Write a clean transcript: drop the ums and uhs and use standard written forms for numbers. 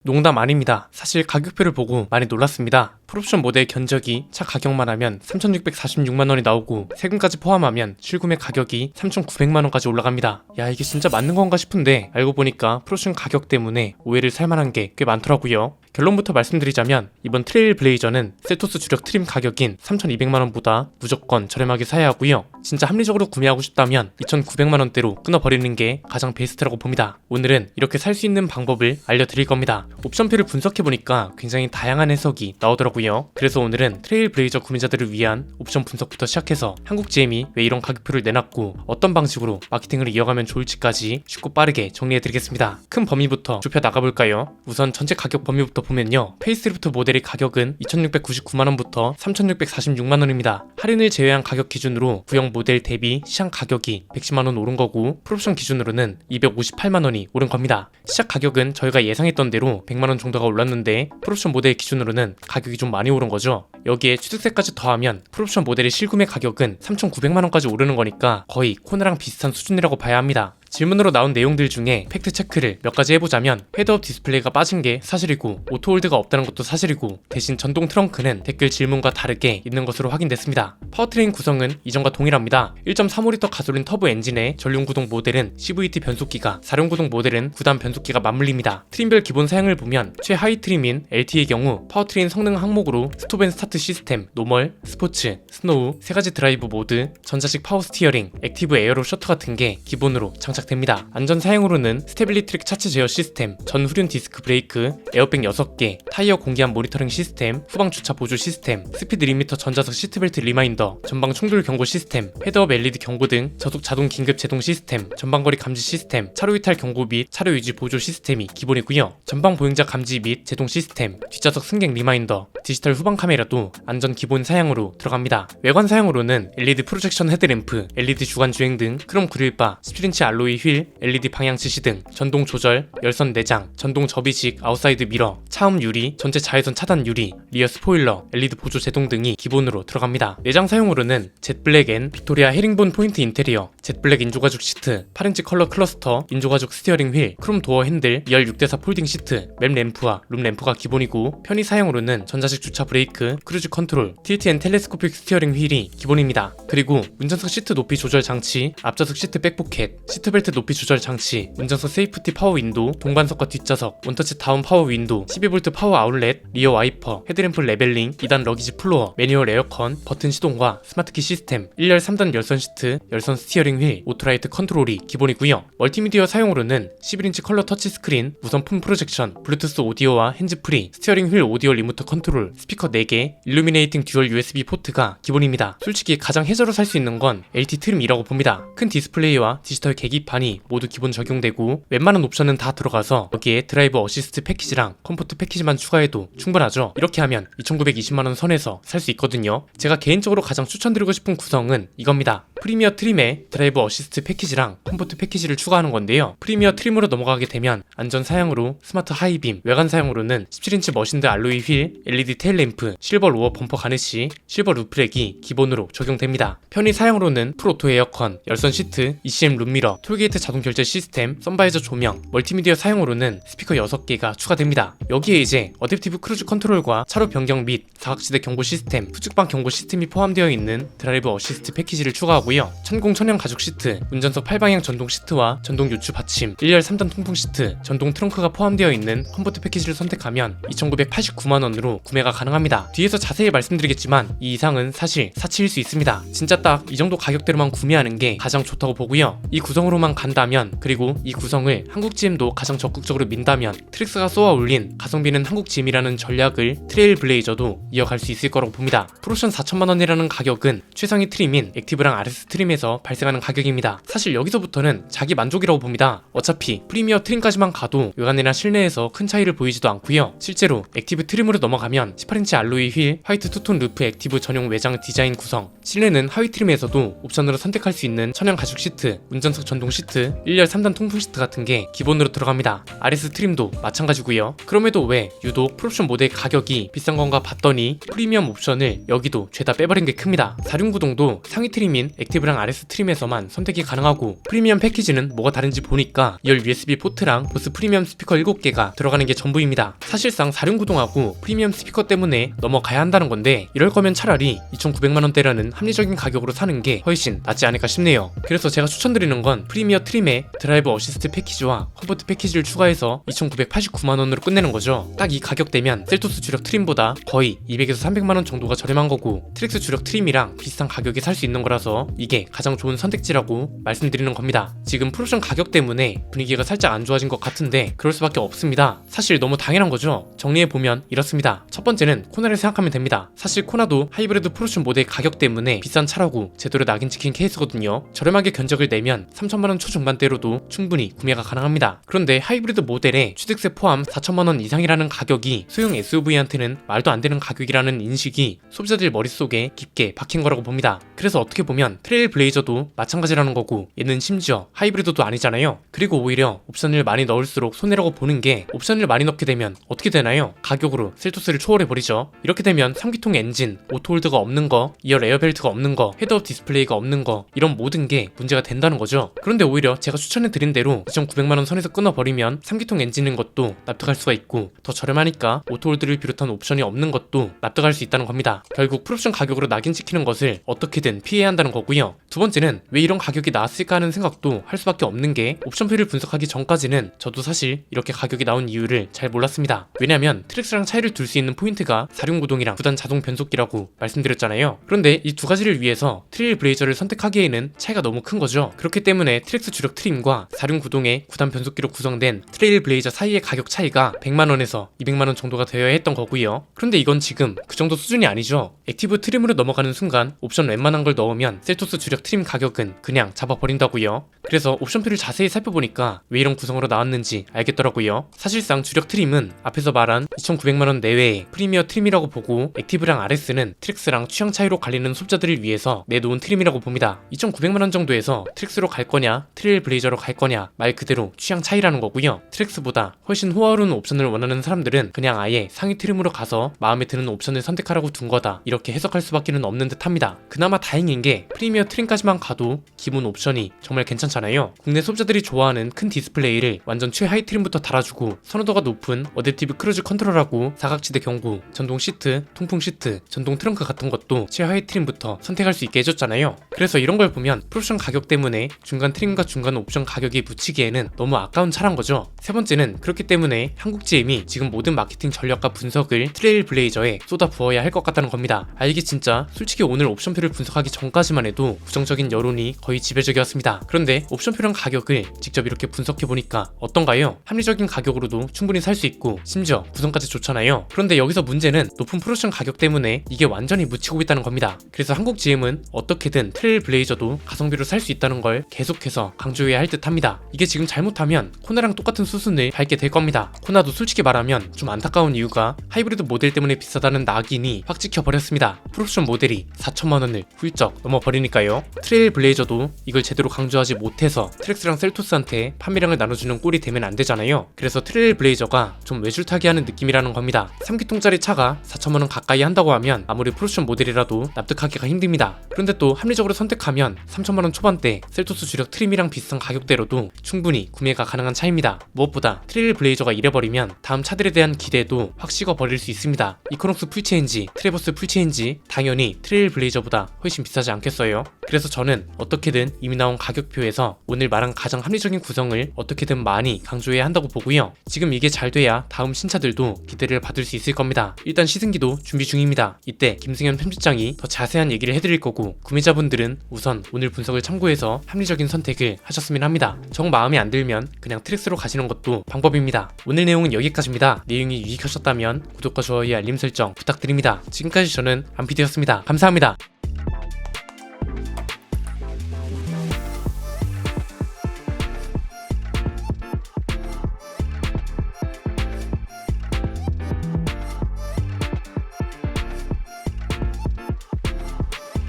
농담 아닙니다. 사실 가격표를 보고 많이 놀랐습니다. 풀옵션 모델 견적이 차 가격만 하면 3,646만원이 나오고 세금까지 포함하면 실구매 가격이 3,900만원까지 올라갑니다. 야, 이게 진짜 맞는 건가 싶은데 알고 보니까 풀옵션 가격 때문에 오해를 살만한 게 꽤 많더라고요. 결론부터 말씀드리자면 이번 트레일 블레이저는 셀토스 주력 트림 가격인 3,200만원보다 무조건 저렴하게 사야 하고요. 진짜 합리적으로 구매하고 싶다면 2,900만원대로 끊어버리는 게 가장 베스트라고 봅니다. 오늘은 이렇게 살 수 있는 방법을 알려드릴 겁니다. 옵션표를 분석해보니까 굉장히 다양한 해석이 나오더라고요. 그래서 오늘은 트레일 블레이저 구매자들을 위한 옵션 분석부터 시작해서 한국 GM이 왜 이런 가격표를 내놨고 어떤 방식으로 마케팅을 이어가면 좋을지까지 쉽고 빠르게 정리해드리겠습니다. 큰 범위부터 좁혀 나가볼까요? 우선 전체 가격 범위부터 보면요, 페이스리프트 모델의 가격은 2,699만원부터 3,646만원입니다. 할인을 제외한 가격 기준으로 구형 모델 대비 시장 가격이 110만원 오른 거고 풀옵션 기준으로는 258만원이 오른 겁니다. 시작 가격은 저희가 예상했던 대로 100만원 정도가 올랐는데 풀옵션 모델 기준으로는 가격이 좀 많이 오른 거죠. 여기에 취득세까지 더하면 풀옵션 모델의 실구매 가격은 3,900만원까지 오르는 거니까 거의 코나랑 비슷한 수준이라고 봐야 합니다. 질문으로 나온 내용들 중에 팩트 체크를 몇 가지 해보자면 헤드업 디스플레이가 빠진 게 사실이고 오토홀드가 없다는 것도 사실이고 대신 전동 트렁크는 댓글 질문과 다르게 있는 것으로 확인됐습니다. 파워트레인 구성은 이전과 동일합니다. 1.35L 가솔린 터보 엔진의 전륜구동 모델은 CVT 변속기가, 4륜구동 모델은 9단 변속기가 맞물립니다. 트림별 기본 사양을 보면 최하위 트림인 LT의 경우 파워트레인 성능 항목으로 스톱 앤 스타트 시스템, 노멀, 스포츠, 스노우, 3가지 드라이브 모드, 전자식 파워 스티어링, 액티브 에어로 셔터 같은 게 기본으로 장착됩니다. 안전 사양으로는 스테빌리트릭 차체 제어 시스템, 전후륜 디스크 브레이크, 에어백 6개, 타이어 공기압 모니터링 시스템, 후방 주차 보조 시스템, 스피드 리미터 전자석 시트벨트 리마인더, 전방 충돌 경고 시스템, 헤드업 LED 경고 등 저속 자동 긴급 제동 시스템, 전방거리 감지 시스템, 차로 이탈 경고 및 차로 유지 보조 시스템이 기본이고요. 전방 보행자 감지 및 제동 시스템, 뒷좌석 승객 리마인더, 디지털 후방 카메라도 안전 기본 사양으로 들어갑니다. 외관 사양으로는 LED 프로젝션 헤드램프, LED 주간 주행 등 크롬 그릴바, 17인치 알로이 휠, LED 방향 지시 등 전동 조절, 열선 내장, 전동 접이식 아웃사이드 미러, 차음 유리, 전체 자외선 차단 유리, 리어 스포일러, LED 보조 제동 등이 기본으로 들어갑니다. 내장 사용으로는 젯블랙 앤 빅토리아 헤링본 포인트 인테리어, 젯블랙 인조가죽 시트, 8인치 컬러 클러스터, 인조가죽 스티어링 휠, 크롬 도어 핸들, 2.6대4 폴딩 시트, 맵 램프와 룸 램프가 기본이고 편의 사용으로는 전자식 주차 브레이크, 크루즈 컨트롤, 틸트 앤 텔레스코픽 스티어링 휠이 기본입니다. 그리고 운전석 시트 높이 조절 장치, 앞좌석 시트 백포켓, 시트벨트 높이 조절 장치, 운전석 세이프티 파워 윈도우, 동반석과 뒷좌석, 원터치 다운 파워 윈도우, 12V 파워 아울렛, 리어 와이퍼, 헤드램프 레벨링, 2단 러기지 플로어, 매뉴얼 에어컨, 버튼 시동과 스마트키 시스템, 1열 3단 열선 시트, 열선 스티어링 휠, 오토라이트 컨트롤이 기본이고요. 멀티미디어 사용으로는 11인치 컬러 터치 스크린, 무선 폰 프로젝션, 블루투스 오디오와 핸즈프리, 스티어링 휠 오디오 리모트 컨트롤, 스피커 4개, 일루미네이팅 듀얼 USB 포트가 기본입니다. 솔직히 가장 해저로 살 수 있는 건 LT 트림이라고 봅니다. 큰 디스플레이와 디지털 계기판이 모두 기본 적용되고 웬만한 옵션은 다 들어가서 여기에 드라이브 어시스트 패키지랑 컴포트 패키지만 추가해도 충분하죠. 이렇게 하면 2,920만원 선에서 살 수 있거든요. 제가 개인적으로 가장 추천드리고 싶은 구성은 이겁니다. 프리미어 트림에 드라이브 어시스트 패키지랑 컴포트 패키지를 추가하는 건데요. 프리미어 트림으로 넘어가게 되면 안전 사양으로 스마트 하이빔, 외관 사양으로는 17인치 머신드 알로이 휠, LED 테일 램프, 실버 로어 범퍼 가네시, 실버 루프렉이 기본으로 적용됩니다. 편의 사양으로는 풀오토 에어컨, 열선 시트, ECM 룸미러, 톨게이트 자동 결제 시스템, 선바이저 조명, 멀티미디어 사용으로는 스피커 6개가 추가됩니다. 여기에 이제 어댑티브 크루즈 컨트롤과 차로 변경 및 사각지대 경고 시스템, 후측방 경고 시스템이 포함되어 있는 드라이브 어시스트 패키지를 추가하고요. 천공 천연 가죽 시트, 운전석 8방향 전동 시트와 전동 요추 받침, 1열 3단 통풍 시트, 전동 트렁크가 포함되어 있는 컴포트 패키지를 선택하면 2,989만원으로 구매가 가능합니다. 뒤에서 자세히 말씀드리겠지만 이 이상은 사실 사치일 수 있습니다. 진짜 딱 이 정도 가격대로만 구매하는 게 가장 좋다고 보고요. 이 구성으로만 간다면, 그리고 이 구성을 한국 GM도 가장 적극적으로 민다면 트릭스가 쏘아 올린 가성비는 한국 GM이라는 전략을 트레일 블레이저도 이어갈 수 있을 거라고 봅니다. 프로션 4천만원이라는 가격은 최상위 트림인 액티브랑 RS 트림에서 발생하는 가격입니다. 사실 여기서부터는 자기 만족이라고 봅니다. 어차피 프리미어 트림까지만 가도 외관이나 실내에서 큰 차이를 보이지도 않고요. 실제로 액티브 트림으로 넘어가면 18인치 알로이 휠, 화이트 투톤 루프 액티브 전용 외장 디자인 구성, 실내는 하위 트림에서도 옵션으로 선택할 수 있는 천연 가죽 시트, 운전석 전동 시트, 1열 3단 통풍 시트 같은 게 기본으로 들어갑니다. RS 트림도 마찬가지고요. 그럼에도 왜 유독 풀옵션 모델 가격이 비싼 건가 봤더니 프리미엄 옵션을 여기도 죄다 빼버린 게 큽니다. 4륜구동도 상위 트림인 액티브 액티브랑 RS 트림에서만 선택이 가능하고, 프리미엄 패키지는 뭐가 다른지 보니까 2열 USB 포트랑 보스 프리미엄 스피커 7개가 들어가는 게 전부입니다. 사실상 사륜구동하고 프리미엄 스피커 때문에 넘어가야 한다는 건데, 이럴 거면 차라리 2,900만원대라는 합리적인 가격으로 사는 게 훨씬 낫지 않을까 싶네요. 그래서 제가 추천드리는 건 프리미어 트림에 드라이브 어시스트 패키지와 컴포트 패키지를 추가해서 2,989만원으로 끝내는 거죠. 딱 이 가격대면 셀토스 주력 트림보다 거의 200에서 300만원 정도가 저렴한 거고, 트랙스 주력 트림이랑 비슷한 가격에 살 수 있는 거라서 이게 가장 좋은 선택지라고 말씀드리는 겁니다. 지금 풀옵션 가격 때문에 분위기가 살짝 안 좋아진 것 같은데 그럴 수밖에 없습니다. 사실 너무 당연한 거죠. 정리해보면 이렇습니다. 첫 번째는 코나를 생각하면 됩니다. 사실 코나도 하이브리드 풀옵션 모델 가격 때문에 비싼 차라고 제대로 낙인 찍힌 케이스거든요. 저렴하게 견적을 내면 3천만원 초중반대로도 충분히 구매가 가능합니다. 그런데 하이브리드 모델에 취득세 포함 4천만원 이상이라는 가격이 소형 SUV한테는 말도 안 되는 가격이라는 인식이 소비자들 머릿속에 깊게 박힌 거라고 봅니다. 그래서 어떻게 보면 트레일 블레이저도 마찬가지라는 거고, 얘는 심지어 하이브리드도 아니잖아요. 그리고 오히려 옵션을 많이 넣을수록 손해라고 보는 게, 옵션을 많이 넣게 되면 어떻게 되나요? 가격으로 셀토스를 초월해버리죠. 이렇게 되면 3기통 엔진, 오토홀드가 없는 거, 2열 에어벨트가 없는 거, 헤드업 디스플레이가 없는 거, 이런 모든 게 문제가 된다는 거죠. 그런데 오히려 제가 추천해드린 대로 2,900만원 선에서 끊어버리면 3기통 엔진인 것도 납득할 수가 있고, 더 저렴하니까 오토홀드를 비롯한 옵션이 없는 것도 납득할 수 있다는 겁니다. 결국 풀옵션 가격으로 낙인 찍히는 것을 어떻게든 피해야 한다는 거고요. 두 번째는 왜 이런 가격이 나왔을까 하는 생각도 할 수밖에 없는 게, 옵션표를 분석하기 전까지는 저도 사실 이렇게 가격이 나온 이유를 잘 몰랐습니다. 왜냐면 트랙스랑 차이를 둘 수 있는 포인트가 4륜구동이랑 9단 자동 변속기라고 말씀드렸잖아요. 그런데 이 두 가지를 위해서 트레일 블레이저를 선택하기에는 차이가 너무 큰 거죠. 그렇기 때문에 트랙스 주력 트림과 4륜구동의 9단 변속기로 구성된 트레일 블레이저 사이의 가격 차이가 100만원에서 200만원 정도가 되어야 했던 거고요. 그런데 이건 지금 그 정도 수준이 아니죠. 액티브 트림으로 넘어가는 순간 옵션 웬만한 걸 넣으면 셀토스 주력 트림 가격은 그냥 잡아버린다고요. 그래서 옵션표를 자세히 살펴보니까 왜 이런 구성으로 나왔는지 알겠더라고요. 사실상 주력 트림은 앞에서 말한 2,900만원 내외의 프리미어 트림이라고 보고, 액티브랑 RS는 트랙스랑 취향 차이로 갈리는 소비자들을 위해서 내놓은 트림이라고 봅니다. 2,900만원 정도에서 트랙스로 갈 거냐 트레일 블레이저로 갈 거냐, 말 그대로 취향 차이라는 거고요. 트랙스보다 훨씬 호화로운 옵션을 원하는 사람들은 그냥 아예 상위 트림으로 가서 마음에 드는 옵션을 선택하라고 둔 거다, 이렇게 해석할 수밖에 없는 듯 합니다. 그나마 다행인 게 프리미어 트림까지만 가도 기본 옵션이 정말 괜찮잖아요. 국내 소비자들이 좋아하는 큰 디스플레이를 완전 최하위 트림부터 달아주고, 선호도가 높은 어댑티브 크루즈 컨트롤하고 사각지대 경고, 전동 시트, 통풍 시트, 전동 트렁크 같은 것도 최하위 트림부터 선택할 수 있게 해줬잖아요. 그래서 이런 걸 보면 풀옵션 가격 때문에 중간 트림과 중간 옵션 가격이 묻히기에는 너무 아까운 차란 거죠. 세 번째는 그렇기 때문에 한국 GM이 지금 모든 마케팅 전략과 분석을 트레일 블레이저에 쏟아 부어야 할 것 같다는 겁니다. 이게 진짜 솔직히 오늘 옵션표를 분석하기 전까지만 해도 부정적인 여론이 거의 지배적이었습니다. 그런데 옵션표랑 가격을 직접 이렇게 분석해보니까 어떤가요? 합리적인 가격으로도 충분히 살 수 있고, 심지어 구성까지 좋잖아요. 그런데 여기서 문제는 높은 풀옵션 가격 때문에 이게 완전히 묻히고 있다는 겁니다. 그래서 한국 GM은 어떻게든 트레일 블레이저도 가성비로 살 수 있다는 걸 계속해서 강조해야 할 듯 합니다. 이게 지금 잘못하면 코나랑 똑같은 수순을 밟게 될 겁니다. 코나도 솔직히 말하면 좀 안타까운 이유가 하이브리드 모델 때문에 비싸다는 낙인이 확 찍혀버렸습니다. 풀옵션 모델이 4천만원을 훌쩍 넘어버리니까요. 트레일 블레이저도 이걸 제대로 강조하지 못해서 트랙스랑 셀토스한테 판매량을 나눠주는 꼴이 되면 안 되잖아요. 그래서 트레일 블레이저가 좀 외줄타기 하는 느낌이라는 겁니다. 3기통짜리 차가 4천만원 가까이 한다고 하면 아무리 풀옵션 모델이라도 납득하기가 힘듭니다. 그런데 또 합리적으로 선택하면 3천만원 초반대 셀토스 주력 트림이랑 비슷한 가격대로도 충분히 구매가 가능한 차입니다. 무엇보다 트레일 블레이저가 이래버리면 다음 차들에 대한 기대도 확 식어버릴 수 있습니다. 이코녹스 풀체인지, 트래버스 풀체인지 당연히 트레일 블레이저보다 훨씬 비싸지 않겠어요? 그래서 저는 어떻게든 이미 나온 가격표에서 오늘 말한 가장 합리적인 구성을 어떻게든 많이 강조해야 한다고 보고요. 지금 이게 잘 돼야 다음 신차들도 기대를 받을 수 있을 겁니다. 일단 시승기도 준비 중입니다. 이때 김승현 편집장이 더 자세한 얘기를 해드릴 거고, 구매자분들은 우선 오늘 분석을 참고해서 합리적인 선택을 하셨으면 합니다. 정 마음에 안 들면 그냥 트랙스로 가시는 것도 방법입니다. 오늘 내용은 여기까지입니다. 내용이 유익하셨다면 구독과 좋아요, 알림 설정 부탁드립니다. 지금까지 저는 안피디였습니다. 감사합니다.